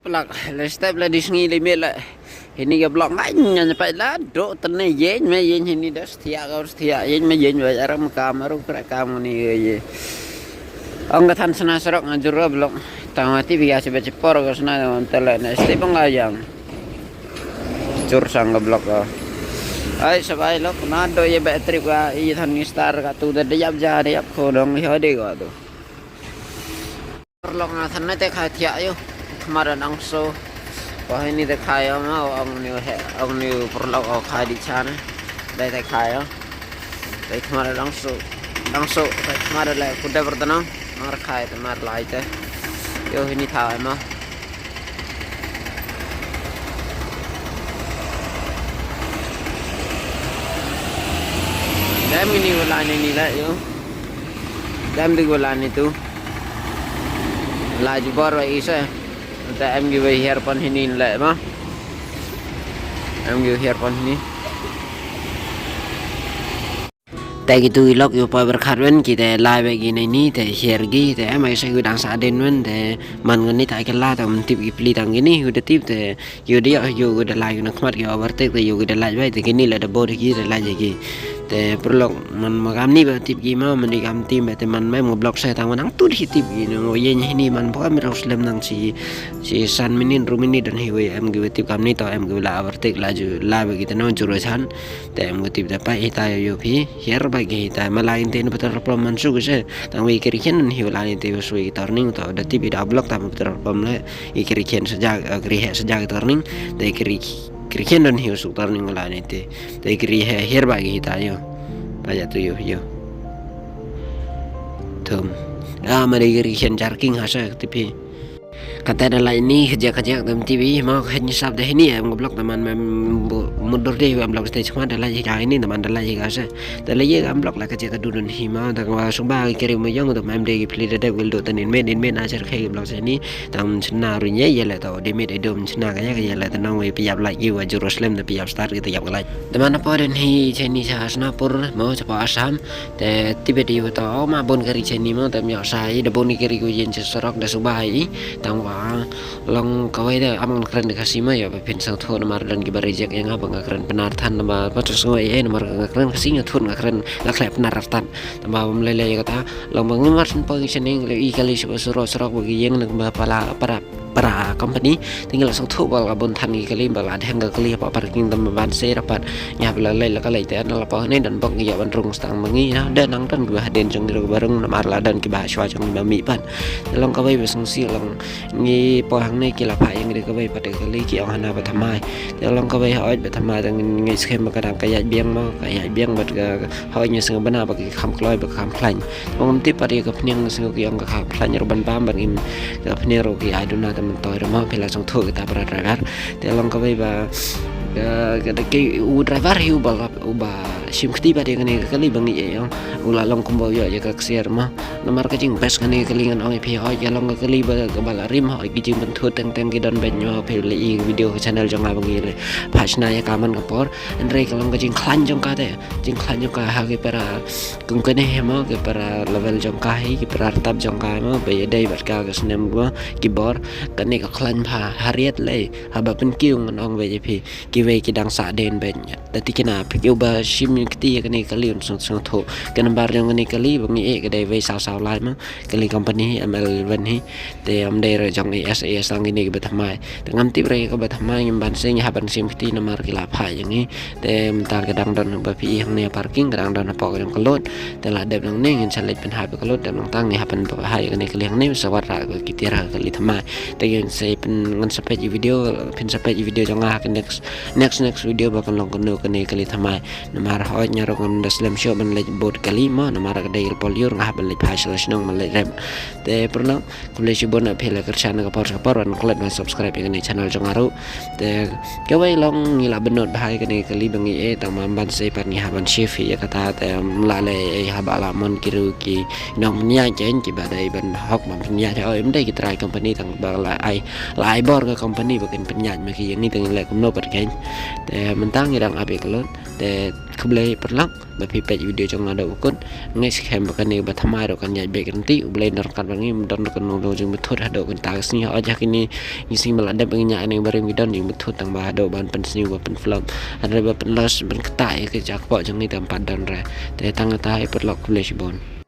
Plak le step la disngi le mela ini ga blok nganya pa la do tene yen me yen ini das tia ga tia yen me yen wa aram kamaru pra kamu ni ye ang gatan sana serok ngajur blok tangati biasa baca por ga sana tele na step ngayang cur sang blok ai sabai lok na do ye bateri ga i than ni star ga tu da yap ja de yap ko dong ho de ga tu lok na than na te kha tia yo kemarin angso wah ini teh kaya mau ông new perlu kaya di sana dari teh kaya dari kemarin langsung dari kemarin lah kuda bertenang mar kaya temar lah itu yo ini tahu mah dam ini bulan ini lah yo dam di bulan itu laju baru isa ta em give earphone hinin lại mà em give earphone ini tại cái tôi log yêu power card wen kita live gini ni te share gi te em ai saya udang saden wen te man ngani tai kala ta tip gi pli tang gini udah tip te yo dia yo udah live nak mat yo overtake te yo udah live te gini la da bod gi te live gi te perlu man magam ni ba tip gi ma man di gam tim te man mai mo blog saya tang nang tu di tip gi no ye ni man pokok mi muslim nang si san minin rumini dan hiwe em gi tip gam ni to em gi la overtake laju live gi te no jurusan te em gi tip dapat ita yo pi here bagi kita malain tin betul problem masuk se tang wi kiriken hiulan itu sui turning to da tip da blok tam betul problem le ikiriken sejak sejak turning da kiriken dan hiu su turning ulan itu da kiri here bagi kita yo banyak tu yo tum mari kiriken charking hasa tipi kata ada lain ni kerja dalam TV mau hanya sabda ini ya ngoblok teman mundur deh blok stage cuma ada lagi kali ini teman ada lagi kasa ada lagi blok lah kerja kedudun hima dan wah sumpah kirim mejong untuk main deh pilih deh wildo tenin main ajar kayak blok sini tam cina runya ya lah tau demit edom cina kayaknya lah tenang we piap lagi wa Jerusalem tapi piap start kita piap lagi teman apa dan hi cini sa Singapura mau cepat Assam te tiba-tiba tau ma bon kari cini mau tapi saya dah bon kiri ku jen sesorok dah subai tang long kawai dah amang keren dikasih mah ya pepin sang tuh nomor dan kibar rejek yang apa nggak keren penartan nama patut semua ya nomor nggak keren kasihnya tuh nggak keren nggak kelihatan penartan tambah meleleh kata long bangun marsen positioning lebih kali surok bagi yang nggak para company tinggal sang tuh bal kabun tani kali bal ada yang nggak kali apa parking tempat banse rapat nyap leleh kali itu adalah apa ini dan bang ya bandrung setang mengi dan nang dan gua haden jeng bareng nomor ladan kibah syua jeng bami pan long kawai besang si long ngi pohang ni kila pa yang dia kawai pada kali ki ang hana batamai long kawai hoi batamai dengan ngi skem kadang kayak biang bat hoi nya seng bana bagi kham kloi bagi kham klain mong ti pada ke pnyang seng ki ang kham klain ruban pam bang ke pnero ki aduna temen toy rumah pela song thu kita para driver long kawai ba cái driver hiu ba sim kti ba dia kene kali bang ni yang ula long kumbo ya ka share mah nomor kecing best kene kelingan ong pi ho ya long kali ba bala rim ho ki jing bentu teng ki don ben nyo peli video channel jong abang ile pasna ya kaman kapor andre kalong kecing klan jong ka te jing klan jong ka ha ki para kung kene hema ki para level jong ka hi ki para tab jong ka ma be dai bat ka snem gua ki bor kene ka klan pha hariat le haba pen kiung ong be pi kiwe kidang sa den benya dati kina pikiu ba sim kti kene kali song tho kan bar yang kene kali bangi ke dai we sao lai ma kali company ML ven hi te am dai ra jong SAS sang ini ke batamai dengan tip re ke batamai ngam ban sing ha ban sim kti nomor kila pha yang ni te mentar kadang don ba pi yang ne parking kadang don apa yang kelot te la dep nang ne ngin salit pen ha kelot dan nang tang ni ha pen ba ha kene kali yang ni sawat ra ke kitira kali thamai te yang sei pen ngan sampai video pen sampai video jong ha next video bakal long kono kene kali thamai namar hoi nyarong Muslim show ban lej bod kalima namar kadai poliur ngah ban lej phasal snong man lej rem te pernah kule shibon phela kerjana kapor wan klet ma subscribe kene channel jongaru te kawai long ngila benot bahai kene kali bangi tang ban sei pan ni haban chef ya kata te mlale habala mon kiru ki nong nya chen ki badai ban hok man nya te oi mdai ki try company tang bala ai bor ke company bakin penyaj ma ki yang ni tang le kumno pat kain แต่มันตั้งอย่างอาเบกลดแต่เขาเลยปลักแบบพี่เป็ดวิดีโอจงada ukun ngai scam bakan ni batamai do kan ya bek nanti boleh dorkan bangi don kan no jeng betul ada kan tagas ni aja kini ngisi melada penginya yang bareng midon yang betul tang bah do ban pen sini ban film ada ban los ban ketai ke jak po jeng ni tempat dan re te tang ta e perlok boleh sibon